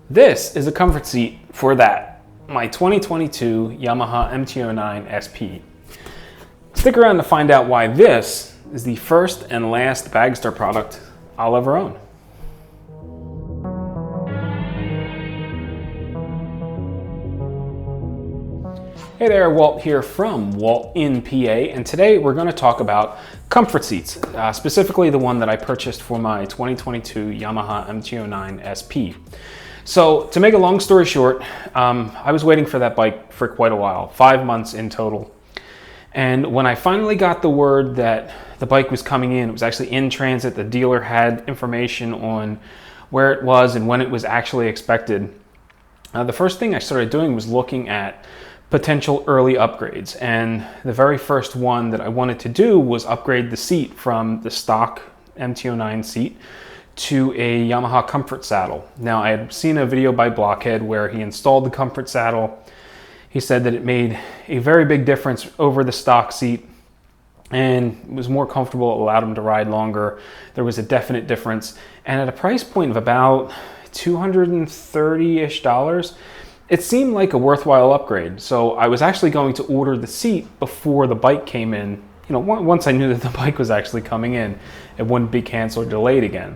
This is a comfort seat for my 2022 Yamaha MT09 SP. Stick around to find out why this is the first and last Bagster product I'll ever own. Hey there, Walt here from WaltInPA, and today we're going to talk about comfort seats, specifically the one that I purchased for my 2022 Yamaha MT09 SP. So to make a long story short, I was waiting for that bike for quite a while, 5 months in total. And when I finally got the word that the bike was coming in, it was actually in transit, the dealer had information on where it was and when it was actually expected. The first thing I started doing was looking at potential early upgrades, and the very first one that I wanted to do was upgrade the seat from the stock MT09 seat to a Yamaha comfort saddle. Now, I had seen a video by Blockhead where he installed the comfort saddle. He said that it made a very big difference over the stock seat and was more comfortable, allowed him to ride longer. There was a definite difference, and at a price point of about $230-ish, it seemed like a worthwhile upgrade. So I was actually going to order the seat before the bike came in. You know, once I knew that the bike was actually coming in, it wouldn't be canceled or delayed again.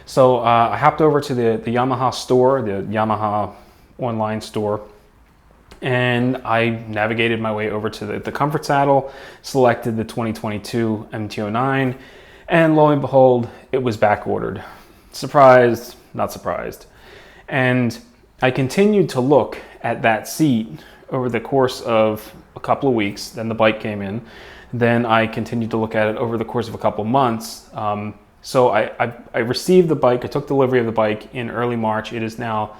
So I hopped over to the Yamaha store, the Yamaha online store, and I navigated my way over to the comfort saddle, selected the 2022 MT09, and lo and behold, it was back ordered. Surprised, not surprised. And I continued to look at that seat over the course of a couple of weeks. Then the bike came in. Then I continued to look at it over the course of a couple of months. So I received the bike. I took delivery of the bike in early March. It is now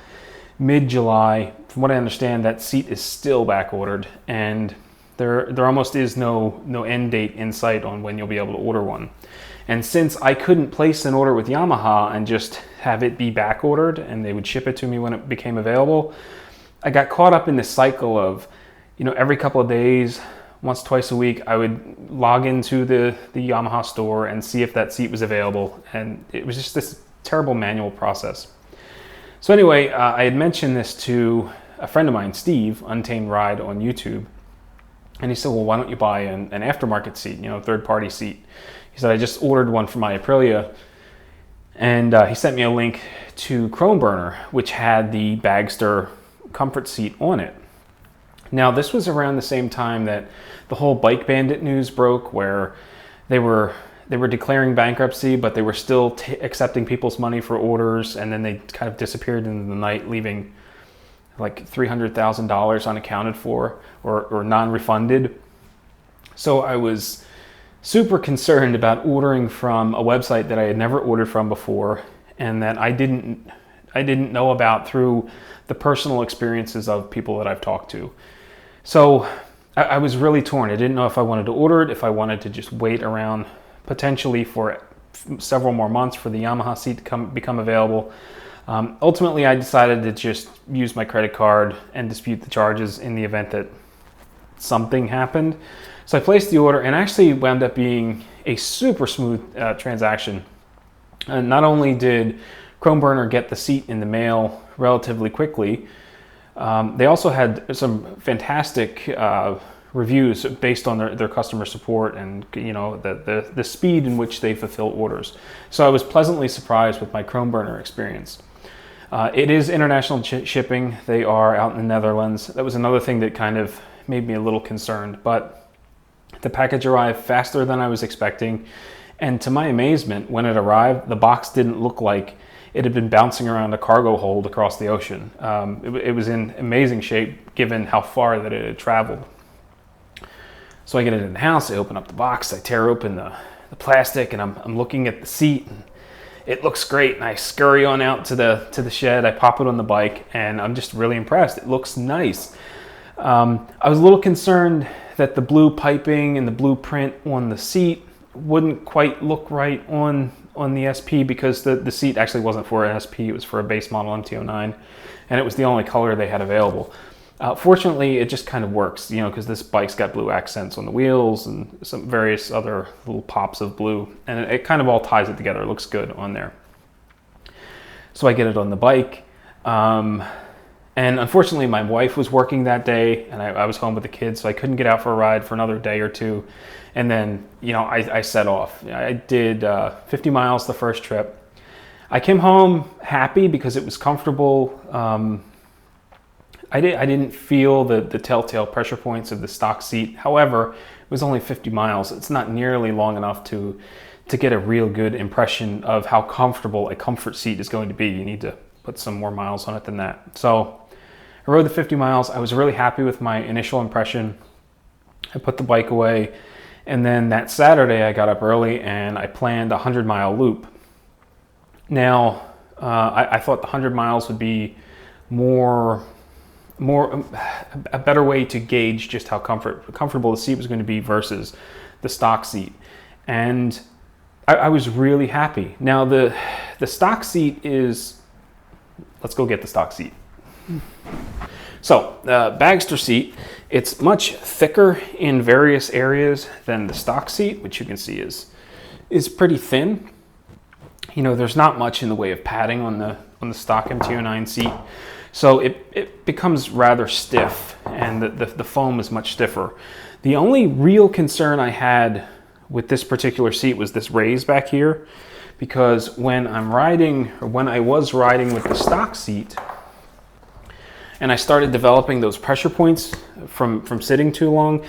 mid-July. From what I understand, that seat is still back ordered, and there almost is no end date in sight on when you'll be able to order one. And since I couldn't place an order with Yamaha and just have it be back ordered and they would ship it to me when it became available, I got caught up in this cycle of, you know, every couple of days, once, twice a week, I would log into the Yamaha store and see if that seat was available. And it was just this terrible manual process. So anyway, I had mentioned this to a friend of mine, Steve, Untamed Ride on YouTube. And he said, well, why don't you buy an aftermarket seat, you know, third-party seat? He said, I just ordered one for my Aprilia. And he sent me a link to Chromeburner, which had the Bagster Comfort Seat on it. Now, this was around the same time that the whole Bike Bandit news broke, where they were declaring bankruptcy, but they were still accepting people's money for orders, and then they kind of disappeared into the night, leaving like $300,000 unaccounted for or non-refunded. So I was super concerned about ordering from a website that I had never ordered from before, and that I didn't know about through the personal experiences of people that I've talked to. So I was really torn. I didn't know if I wanted to order it, if I wanted to just wait around potentially for several more months for the Yamaha seat to become available. Ultimately, I decided to just use my credit card and dispute the charges in the event that something happened. So I placed the order, and actually wound up being a super smooth transaction. And not only did Chromeburner get the seat in the mail relatively quickly, they also had some fantastic reviews based on their customer support and, you know, the speed in which they fulfill orders. So I was pleasantly surprised with my Chromeburner experience. It is international shipping. They are out in the Netherlands. That was another thing that kind of made me a little concerned, but the package arrived faster than I was expecting. And to my amazement, when it arrived, the box didn't look like it had been bouncing around a cargo hold across the ocean. It was in amazing shape given how far that it had traveled. So I get it in the house, I open up the box, I tear open the plastic, and I'm looking at the seat, and it looks great. And I scurry on out to the shed, I pop it on the bike, and I'm just really impressed. It looks nice. I was a little concerned that the blue piping and the blue print on the seat wouldn't quite look right on the SP, because the seat actually wasn't for an SP, it was for a base model MT09, and it was the only color they had available. Fortunately, it just kind of works, you know, because this bike's got blue accents on the wheels and some various other little pops of blue, and it kind of all ties it together. It looks good on there. So I get it on the bike. And unfortunately, my wife was working that day, and I was home with the kids, so I couldn't get out for a ride for another day or two. And then, I set off. I did 50 miles the first trip. I came home happy because it was comfortable. I didn't feel the telltale pressure points of the stock seat. However, it was only 50 miles. It's not nearly long enough to get a real good impression of how comfortable a comfort seat is going to be. You need to put some more miles on it than that. So I rode the 50 miles. I was really happy with my initial impression. I put the bike away, and then that Saturday I got up early and I planned a 100-mile loop. Now, I thought the 100 miles would be a better way to gauge just how comfortable the seat was going to be versus the stock seat. And I was really happy. Now, the stock seat is, let's go get the stock seat. So, Bagster seat, it's much thicker in various areas than the stock seat, which you can see is pretty thin. There's not much in the way of padding on the stock MT09 seat, so it becomes rather stiff, and the foam is much stiffer. The only real concern I had with this particular seat was this raise back here, because when I was riding with the stock seat, and I started developing those pressure points from sitting too long,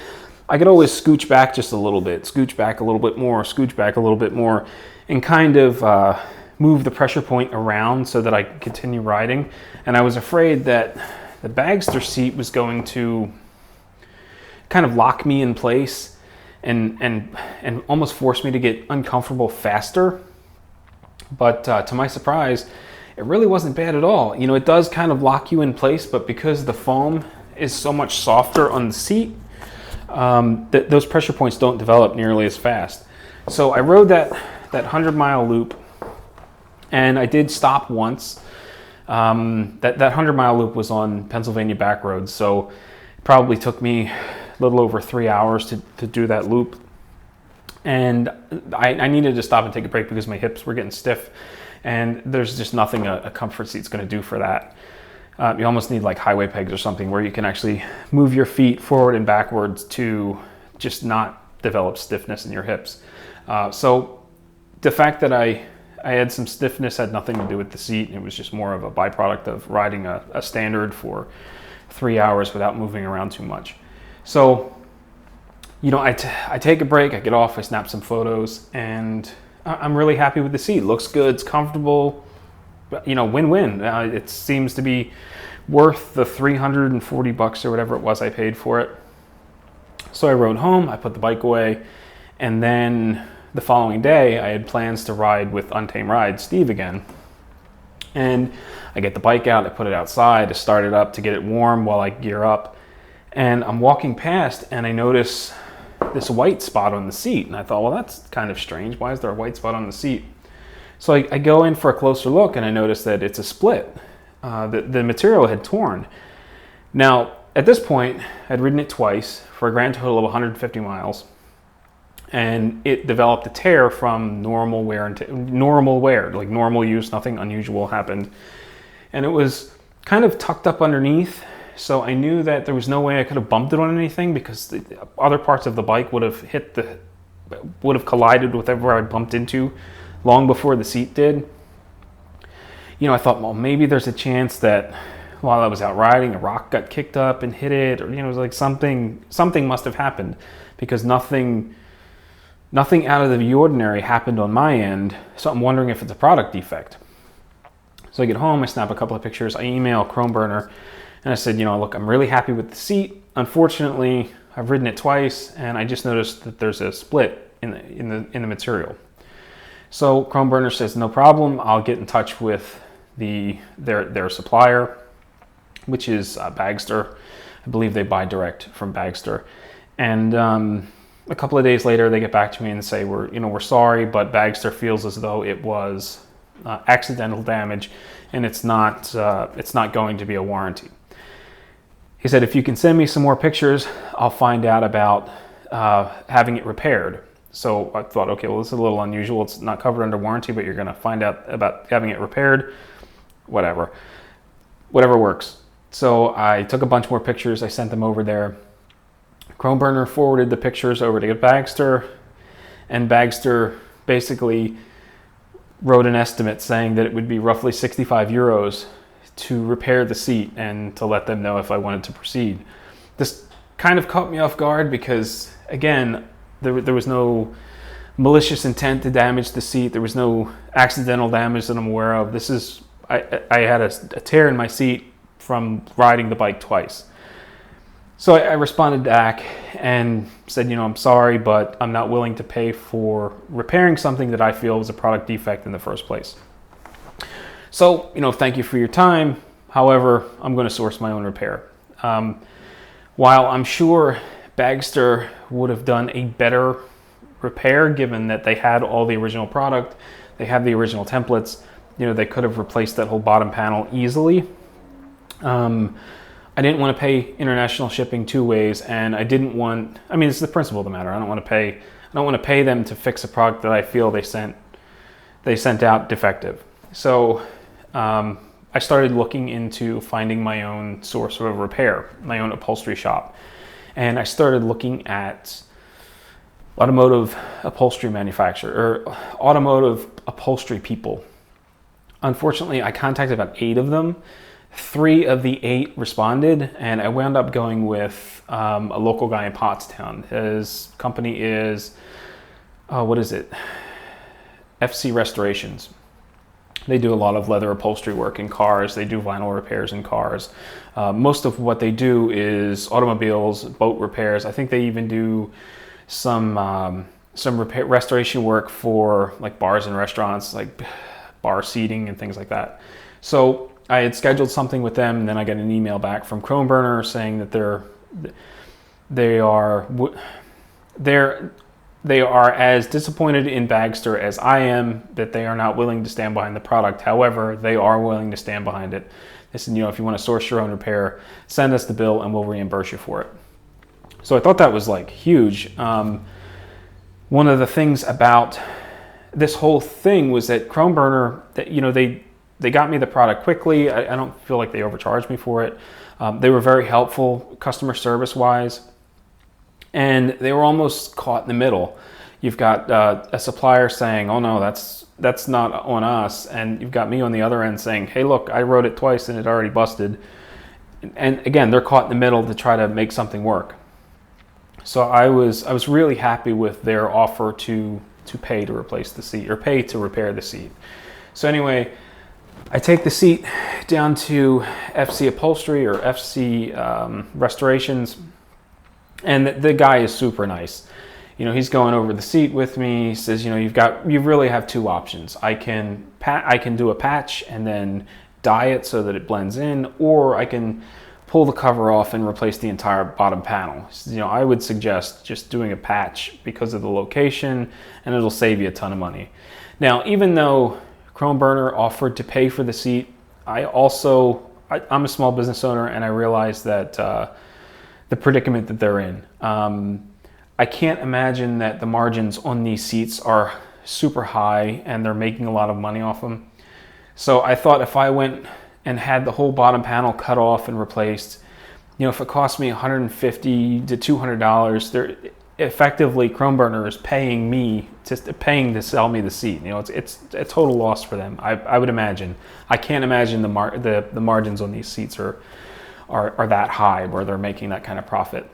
I could always scooch back just a little bit, scooch back a little bit more, scooch back a little bit more, and kind of move the pressure point around so that I could continue riding. And I was afraid that the Bagster seat was going to kind of lock me in place and almost force me to get uncomfortable faster. But to my surprise, it really wasn't bad at all. It does kind of lock you in place, but because the foam is so much softer on the seat, those pressure points don't develop nearly as fast. So I rode that 100-mile loop, and I did stop once. That 100-mile loop was on Pennsylvania back roads, so it probably took me a little over 3 hours to do that loop. And I needed to stop and take a break because my hips were getting stiff, and there's just nothing a comfort seat's going to do for that. You almost need like highway pegs or something where you can actually move your feet forward and backwards to just not develop stiffness in your hips. So the fact that I had some stiffness had nothing to do with the seat. It was just more of a byproduct of riding a standard for 3 hours without moving around too much. So, I take a break, I get off, I snap some photos, and I'm really happy with the seat. It looks good, it's comfortable, win-win. It seems to be worth the $340 or whatever it was I paid for it. So I rode home, I put the bike away, and then the following day I had plans to ride with Untamed Ride, Steve, again. And I get the bike out, I put it outside, I start it up to get it warm while I gear up. And I'm walking past and I notice this white spot on the seat. And I thought, well, that's kind of strange. Why is there a white spot on the seat? So I go in for a closer look and I notice that it's a split. The material had torn. Now, at this point, I'd ridden it twice for a grand total of 150 miles. And it developed a tear from normal wear, like normal use, nothing unusual happened. And it was kind of tucked up underneath. So I knew that there was no way I could have bumped it on anything because the other parts of the bike would have collided with whatever I bumped into long before the seat did. I thought, well, maybe there's a chance that while I was out riding, a rock got kicked up and hit it, or it was like something must have happened because nothing out of the ordinary happened on my end. So I'm wondering if it's a product defect. So I get home, I snap a couple of pictures, I email Chromeburner. And I said, look, I'm really happy with the seat. Unfortunately, I've ridden it twice, and I just noticed that there's a split in the material. So Chromeburner says, no problem. I'll get in touch with their supplier, which is Bagster. I believe they buy direct from Bagster. And a couple of days later, they get back to me and say, we're sorry, but Bagster feels as though it was accidental damage, and it's not going to be a warranty. He said, if you can send me some more pictures, I'll find out about having it repaired. So I thought, okay, well, this is a little unusual. It's not covered under warranty, but you're going to find out about having it repaired. Whatever. whatever works. So I took a bunch more pictures. I sent them over there. Chromeburner forwarded the pictures over to Bagster, and Bagster basically wrote an estimate saying that it would be roughly 65 euros to repair the seat and to let them know if I wanted to proceed. This kind of caught me off guard because, again, there was no malicious intent to damage the seat. There was no accidental damage that I'm aware of. I had a tear in my seat from riding the bike twice. So I responded back and said, I'm sorry, but I'm not willing to pay for repairing something that I feel was a product defect in the first place. So, thank you for your time. However, I'm going to source my own repair. While I'm sure Bagster would have done a better repair, given that they had all the original product, they have the original templates, they could have replaced that whole bottom panel easily. I didn't want to pay international shipping 2 ways, and I didn't want, it's the principle of the matter. I don't want to pay them to fix a product that I feel they sent out defective. So I started looking into finding my own source of repair, my own upholstery shop. And I started looking at automotive upholstery manufacturer or automotive upholstery people. Unfortunately, I contacted about 8 of them. 3 of the 8 responded, and I wound up going with a local guy in Pottstown. His company is, FC Restorations. They do a lot of leather upholstery work in cars. They do vinyl repairs in cars. Most of what they do is automobiles, boat repairs. I think they even do some restoration work for like bars and restaurants, like bar seating and things like that. So I had scheduled something with them, and then I got an email back from Chromeburner saying that they are as disappointed in Bagster as I am, that they are not willing to stand behind the product. However, they are willing to stand behind it. They said, if you want to source your own repair, send us the bill and we'll reimburse you for it. So I thought that was like huge. One of the things about this whole thing was that Chromeburner, that they got me the product quickly. I don't feel like they overcharged me for it. They were very helpful customer service wise, and they were almost caught in the middle. You've got a supplier saying, oh no, that's not on us, and you've got me on the other end saying, hey look, I wrote it twice and it already busted. And again, they're caught in the middle to try to make something work. So I was really happy with their offer to pay to replace the seat, or pay to repair the seat. So anyway, I take the seat down to FC Upholstery or FC Restorations, and the guy is super nice. He's going over the seat with me. He says, you really have 2 options. I can do a patch and then dye it so that it blends in, or I can pull the cover off and replace the entire bottom panel. I would suggest just doing a patch because of the location, and it'll save you a ton of money. Now, even though Chromeburner offered to pay for the seat, I'm a small business owner, and I realize that the predicament that they're in. I can't imagine that the margins on these seats are super high and they're making a lot of money off them. So I thought if I went and had the whole bottom panel cut off and replaced, if it cost me $150 to $200, effectively Chromeburner is paying to sell me the seat. It's a total loss for them. I would imagine. I can't imagine the margins on these seats are that high where they're making that kind of profit.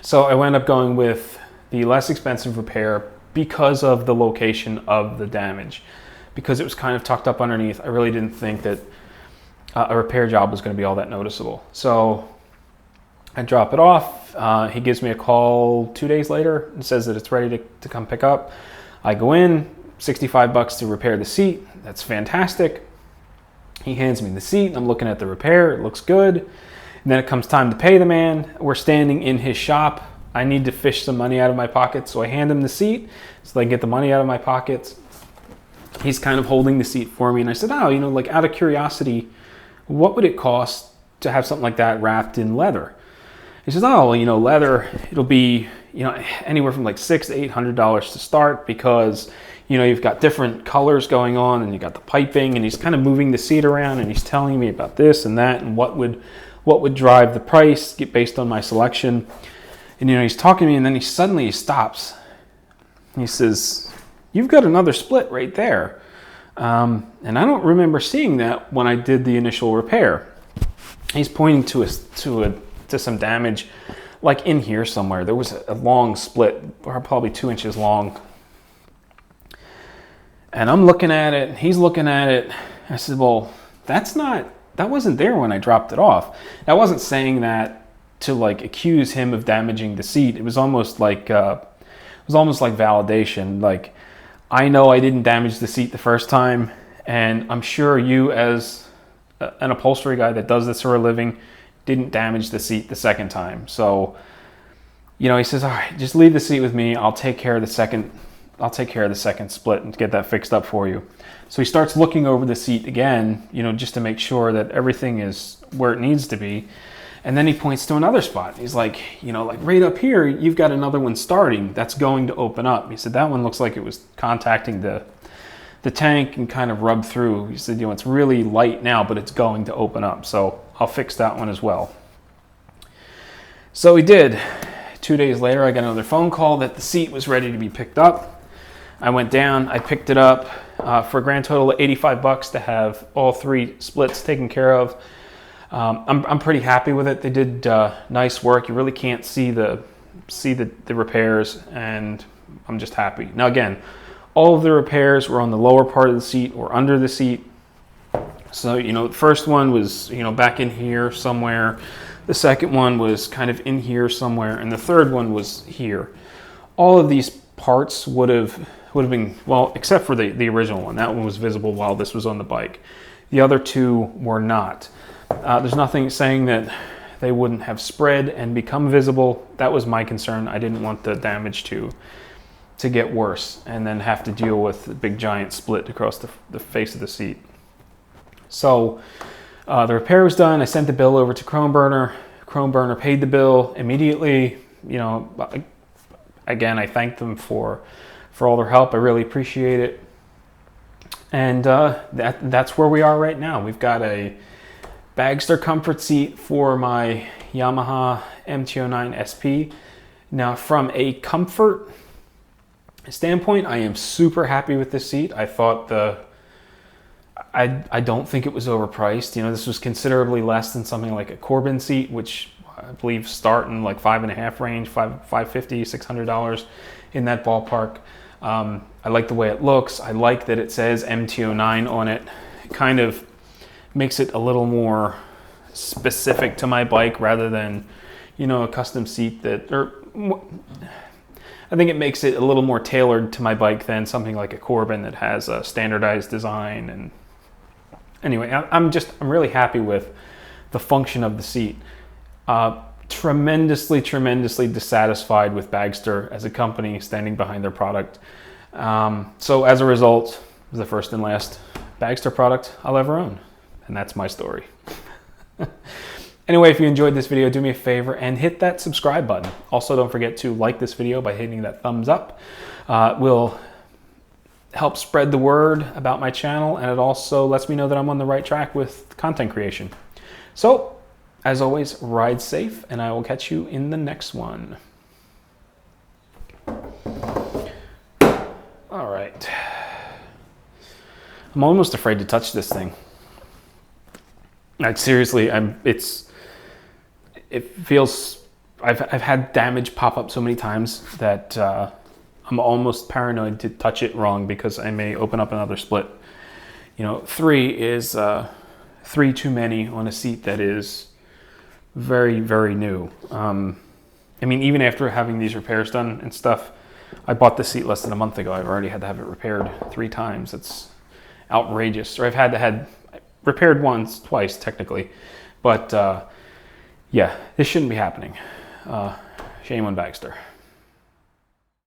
So I wound up going with the less expensive repair because of the location of the damage. Because it was kind of tucked up underneath, I really didn't think that a repair job was going to be all that noticeable. So I drop it off. He gives me a call 2 days later and says that it's ready to come pick up. I go in, $65 to repair the seat. That's fantastic. He hands me the seat. I'm looking at the repair. It looks good. And then it comes time to pay the man. We're standing in his shop. I need to fish some money out of my pocket, so I hand him the seat so I can get the money out of my pockets. He's kind of holding the seat for me, and I said, out of curiosity, what would it cost to have something like that wrapped in leather? He says, leather, it'll be, anywhere from like $600 to $800 to start, because, you know, you've got different colors going on, and you got the piping, and he's kind of moving the seat around, and he's telling me about this and that, and what would drive the price based on my selection. And, you know, he's talking to me, and then he suddenly stops. He says, "You've got another split right there." And I don't remember seeing that when I did the initial repair. He's pointing to some damage, like in here somewhere. There was a long split, probably 2 inches long. And I'm looking at it, he's looking at it. I said, "Well, that wasn't there when I dropped it off." I wasn't saying that to like accuse him of damaging the seat. It was almost like validation. Like, I know I didn't damage the seat the first time, and I'm sure you, as an upholstery guy that does this for a living, didn't damage the seat the second time. So, you know, he says, "All right, just leave the seat with me. I'll take care of the second split and get that fixed up for you." So he starts looking over the seat again, you know, just to make sure that everything is where it needs to be. And then he points to another spot. He's like, "You know, like right up here, you've got another one starting that's going to open up." He said, "That one looks like it was contacting the tank and kind of rubbed through." He said, "You know, it's really light now, but it's going to open up. So I'll fix that one as well." So he did. 2 days later, I got another phone call that the seat was ready to be picked up. I went down, I picked it up for a grand total of $85 to have all 3 splits taken care of. I'm pretty happy with it. They did nice work. You really can't see the repairs, and I'm just happy. Now again, all of the repairs were on the lower part of the seat or under the seat. So, you know, the first one was, you know, back in here somewhere. The second one was kind of in here somewhere, and the third one was here. All of these parts would have been, well, except for the original one. That one was visible while this was on the bike. The other 2 were not. There's nothing saying that they wouldn't have spread and become visible. That was my concern. I didn't want the damage to get worse and then have to deal with a big giant split across the face of the seat. So the repair was done. I sent the bill over to Chromeburner. Chromeburner paid the bill immediately. You know, again, I thanked them for all their help. I really appreciate it. And that's where we are right now. We've got a Bagster Comfort Seat for my Yamaha MT09 SP. Now, from a comfort standpoint, I am super happy with this seat. I thought I don't think it was overpriced. You know, this was considerably less than something like a Corbin seat, which I believe start in like $5.5 range, $550, $600 in that ballpark. I like the way it looks. I like that it says MT09 on it. It kind of makes it a little more specific to my bike rather than, you know, a custom seat I think it makes it a little more tailored to my bike than something like a Corbin that has a standardized design. And anyway, I'm really happy with the function of the seat. Tremendously dissatisfied with Bagster as a company standing behind their product. So as a result, it was the first and last Bagster product I'll ever own. And that's my story. Anyway, if you enjoyed this video, do me a favor and hit that subscribe button. Also, don't forget to like this video by hitting that thumbs up. It will help spread the word about my channel, and it also lets me know that I'm on the right track with content creation. So, as always, ride safe, and I will catch you in the next one. All right. I'm almost afraid to touch this thing. Like, seriously, it feels, I've had damage pop up so many times that I'm almost paranoid to touch it wrong because I may open up another split. You know, 3 is 3 too many on a seat that is very, very new. I mean, even after having these repairs done and stuff, I bought this seat less than a month ago. I've already had to have it repaired 3 times. It's outrageous. Or I've had repaired twice technically, but yeah, this shouldn't be happening. Shame on Bagster.